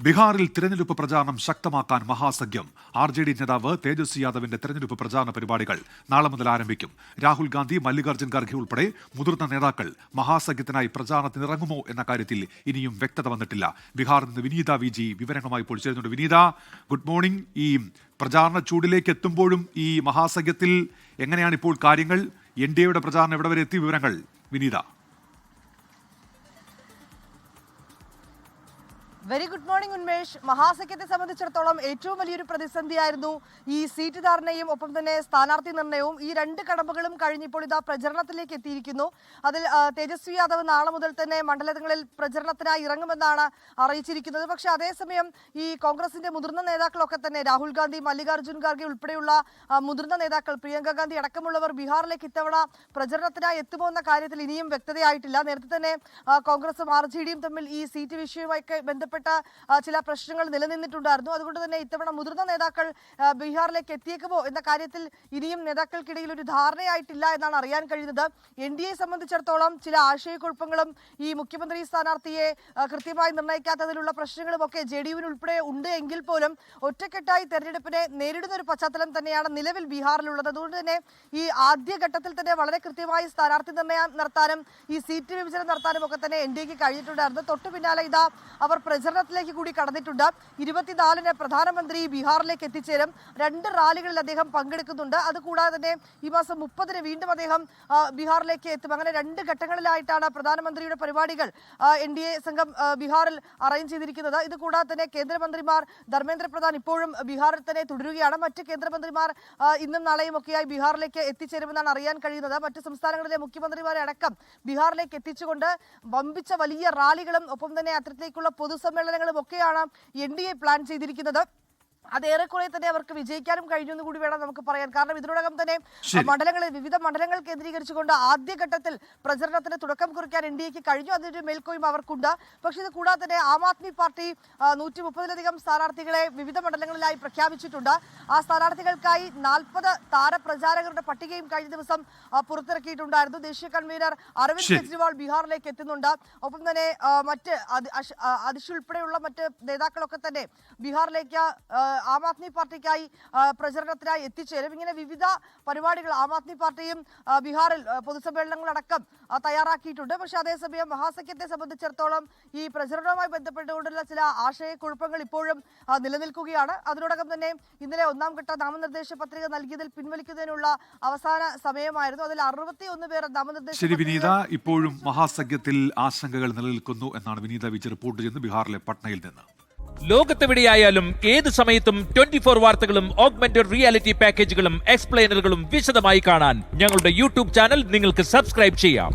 ബീഹാറിൽ തിരഞ്ഞെടുപ്പ് പ്രചാരണം ശക്തമാക്കാൻ മഹാസഖ്യം. RJD നേതാവ് തേജസ്വി യാദവിന്റെ തിരഞ്ഞെടുപ്പ് പ്രചാരണ പരിപാടികൾ നാളെ മുതൽ ആരംഭിക്കും. രാഹുൽ ഗാന്ധി, മല്ലികാർജ്ജുൻ ഖർഗെ ഉൾപ്പെടെ മുതിർന്ന നേതാക്കൾ മഹാസഖ്യത്തിനായി പ്രചാരണത്തിനിറങ്ങുമോ എന്ന കാര്യത്തിൽ ഇനിയും വ്യക്തത വന്നിട്ടില്ല. ബീഹാറിൽ നിന്ന് വിനീത VG വിവരങ്ങളുമായി ഇപ്പോൾ ചേരുന്നുണ്ട്. വിനീത, ഗുഡ് മോർണിംഗ്. ഈ പ്രചാരണ ചൂടിലേക്ക് എത്തുമ്പോഴും ഈ മഹാസഖ്യത്തിൽ എങ്ങനെയാണ് ഇപ്പോൾ കാര്യങ്ങൾ? NDAയുടെ പ്രചാരണം എവിടെ വരെ എത്തി? വിവരങ്ങൾ Vineetha. Very good morning Unmesh. മഹാസഖ്യത്തെ സംബന്ധിച്ചിടത്തോളം ഏറ്റവും വലിയൊരു പ്രതിസന്ധിയായിരുന്നു ഈ സീറ്റ് ധാരണയും ഒപ്പം തന്നെ സ്ഥാനാർത്ഥി നിർണയവും. ഈ രണ്ട് കടമ്പകളും കഴിഞ്ഞിപ്പോൾ ഇതാ പ്രചരണത്തിലേക്ക് എത്തിയിരിക്കുന്നു. അതിൽ തേജസ്വി യാദവ് നാളെ മുതൽ തന്നെ മണ്ഡലങ്ങളിൽ പ്രചരണത്തിനായി ഇറങ്ങുമെന്നാണ് അറിയിച്ചിരിക്കുന്നത്. പക്ഷേ അതേസമയം ഈ കോൺഗ്രസിന്റെ മുതിർന്ന നേതാക്കളൊക്കെ തന്നെ രാഹുൽ ഗാന്ധി, മല്ലികാർജ്ജുൻ ഖർഗെ ഉൾപ്പെടെയുള്ള മുതിർന്ന നേതാക്കൾ, പ്രിയങ്ക ഗാന്ധി അടക്കമുള്ളവർ ബീഹാറിലേക്ക് ഇത്തവണ പ്രചരണത്തിനായി എത്തുമോ എന്ന കാര്യത്തിൽ ഇനിയും വ്യക്തതയായിട്ടില്ല. നേരത്തെ തന്നെ കോൺഗ്രസും RJDയും തമ്മിൽ ഈ സീറ്റ് വിഷയവുമായി ബന്ധപ്പെട്ട ചില പ്രശ്നങ്ങൾ നിലനിന്നിട്ടുണ്ടായിരുന്നു. അതുകൊണ്ട് തന്നെ ഇത്തവണ മുതിർന്ന നേതാക്കൾ ബീഹാറിലേക്ക് എത്തിയേക്കുമോ എന്ന കാര്യത്തിൽ ഇനിയും നേതാക്കൾക്കിടയിൽ ഒരു ധാരണയായിട്ടില്ല എന്നാണ് അറിയാൻ കഴിയുന്നത്. NDA സംബന്ധിച്ചിടത്തോളം ചില ആശയക്കുഴപ്പങ്ങളും ഈ മുഖ്യമന്ത്രി സ്ഥാനാർത്ഥിയെ കൃത്യമായി നിർണ്ണയിക്കാത്തതിലുള്ള പ്രശ്നങ്ങളും ഒക്കെ JDU ഉൾപ്പെടെ ഉണ്ട് എങ്കിൽ പോലും ഒറ്റക്കെട്ടായി തെരഞ്ഞെടുപ്പിനെ നേരിടുന്ന ഒരു പശ്ചാത്തലം തന്നെയാണ് നിലവിൽ ബീഹാറിലുള്ളത്. അതുകൊണ്ട് തന്നെ ഈ ആദ്യഘട്ടത്തിൽ തന്നെ വളരെ കൃത്യമായി സ്ഥാനാർത്ഥി നിർണ്ണയം നടത്താനും ഈ സീറ്റ് വിഭജനം നടത്താനും ഒക്കെ തന്നെ NDAക്ക് കഴിഞ്ഞിട്ടുണ്ടായിരുന്നു. തൊട്ടു പിന്നാലെ ഇതാ അവർ പ്രചരണത്തിലേക്ക് കൂടി കടന്നിട്ടുണ്ട്. 24-ന് പ്രധാനമന്ത്രി ബീഹാറിലേക്ക് എത്തിച്ചേരും. 2 റാലികളിൽ അദ്ദേഹം പങ്കെടുക്കുന്നുണ്ട്. അതുകൂടാതെ തന്നെ ഈ മാസം 30-ന് വീണ്ടും അദ്ദേഹം ബീഹാറിലേക്ക് എത്തും. അങ്ങനെ 2 ഘട്ടങ്ങളിലായിട്ടാണ് പ്രധാനമന്ത്രിയുടെ പരിപാടികൾ NDA സംഘം ബീഹാറിൽ അറേഞ്ച് ചെയ്തിരിക്കുന്നത്. ഇത് കൂടാതെ തന്നെ കേന്ദ്രമന്ത്രിമാർ ധർമ്മേന്ദ്ര പ്രധാൻ ഇപ്പോഴും ബീഹാറിൽ തന്നെ തുടരുകയാണ്. മറ്റ് കേന്ദ്രമന്ത്രിമാർ ഇന്നും നാളെയും ഒക്കെയായി ബീഹാറിലേക്ക് എത്തിച്ചേരുമെന്നാണ് അറിയാൻ കഴിയുന്നത്. മറ്റ് സംസ്ഥാനങ്ങളിലെ മുഖ്യമന്ത്രിമാരെ അടക്കം ബീഹാറിലേക്ക് എത്തിച്ചുകൊണ്ട് വമ്പിച്ച വലിയ റാലികളും ഒപ്പം തന്നെ അത്തരത്തിലേക്കുള്ള പൊതുസമ്മേളനങ്ങളും ഒക്കെയാണ് NDA പ്ലാൻ ചെയ്തിരിക്കുന്നത്. അതേറെക്കുറെ തന്നെ അവർക്ക് വിജയിക്കാനും കഴിഞ്ഞു എന്ന് കൂടി വേണം നമുക്ക് പറയാൻ. കാരണം ഇതിനോടകം തന്നെ വിവിധ മണ്ഡലങ്ങൾ കേന്ദ്രീകരിച്ചുകൊണ്ട് ആദ്യഘട്ടത്തിൽ പ്രചരണത്തിന് തുടക്കം കുറിക്കാൻ NDAക്ക് കഴിഞ്ഞു. അതിന്റെ മേൽക്കോയ്മ അവർക്കുണ്ട്. പക്ഷേ ഇത് കൂടാതെ തന്നെ ആം ആദ്മി പാർട്ടി 130-ലധികം സ്ഥാനാർത്ഥികളെ വിവിധ മണ്ഡലങ്ങളിലായി പ്രഖ്യാപിച്ചിട്ടുണ്ട്. ആ സ്ഥാനാർത്ഥികൾക്കായി 40 താരപ്രചാരകരുടെ പട്ടികയും കഴിഞ്ഞ ദിവസം പുറത്തിറക്കിയിട്ടുണ്ടായിരുന്നു. ദേശീയ കൺവീനർ അരവിന്ദ് കെജ്രിവാൾ ബീഹാറിലേക്ക് എത്തുന്നുണ്ട്. ഒപ്പം തന്നെ മറ്റ് അതിഷ് ഉൾപ്പെടെയുള്ള മറ്റ് നേതാക്കളൊക്കെ തന്നെ ബീഹാറിലേക്ക് ആം ആദ്മി പാർട്ടിക്കായി പ്രചരണത്തിനായി എത്തിച്ചേരും. ഇങ്ങനെ വിവിധ പരിപാടികൾ ആം ആദ്മി പാർട്ടിയും ബീഹാറിൽ പൊതുസമ്മേളനങ്ങളടക്കം തയ്യാറാക്കിയിട്ടുണ്ട്. പക്ഷേ അതേസമയം മഹാസഖ്യത്തെ സംബന്ധിച്ചിടത്തോളം ഈ പ്രചരണവുമായി ബന്ധപ്പെട്ടുകൊണ്ടുള്ള ചില ആശയക്കുഴപ്പങ്ങൾ ഇപ്പോഴും നിലനിൽക്കുകയാണ്. അതിനോടകം തന്നെ ഇന്നലെ 1ാം ഘട്ട നാമനിർദ്ദേശ പത്രിക നൽകിയതിൽ പിൻവലിക്കുന്നതിനുള്ള അവസാന സമയമായിരുന്നു. അതിൽ 61 പേർ നാമനിർദ്ദേശ. ശരി വിനീത, ഇപ്പോഴും മഹാസഖ്യത്തിൽ ആശങ്കകൾ നിലനിൽക്കുന്നു എന്നാണ് വിനീത VG റിപ്പോർട്ട് ചെയ്യുന്നത് ബീഹാറിലെ പട്നയിൽ നിന്ന്. ലോകത്തെവിടെയായാലും ഏത് സമയത്തും 24 വാർത്തകളും ഓഗ്മെന്റഡ് റിയാലിറ്റി പാക്കേജുകളും എക്സ്പ്ലെയിനറുകളും വിശദമായി കാണാൻ ഞങ്ങളുടെ YouTube ചാനൽ നിങ്ങൾക്ക് സബ്സ്ക്രൈബ് ചെയ്യാം.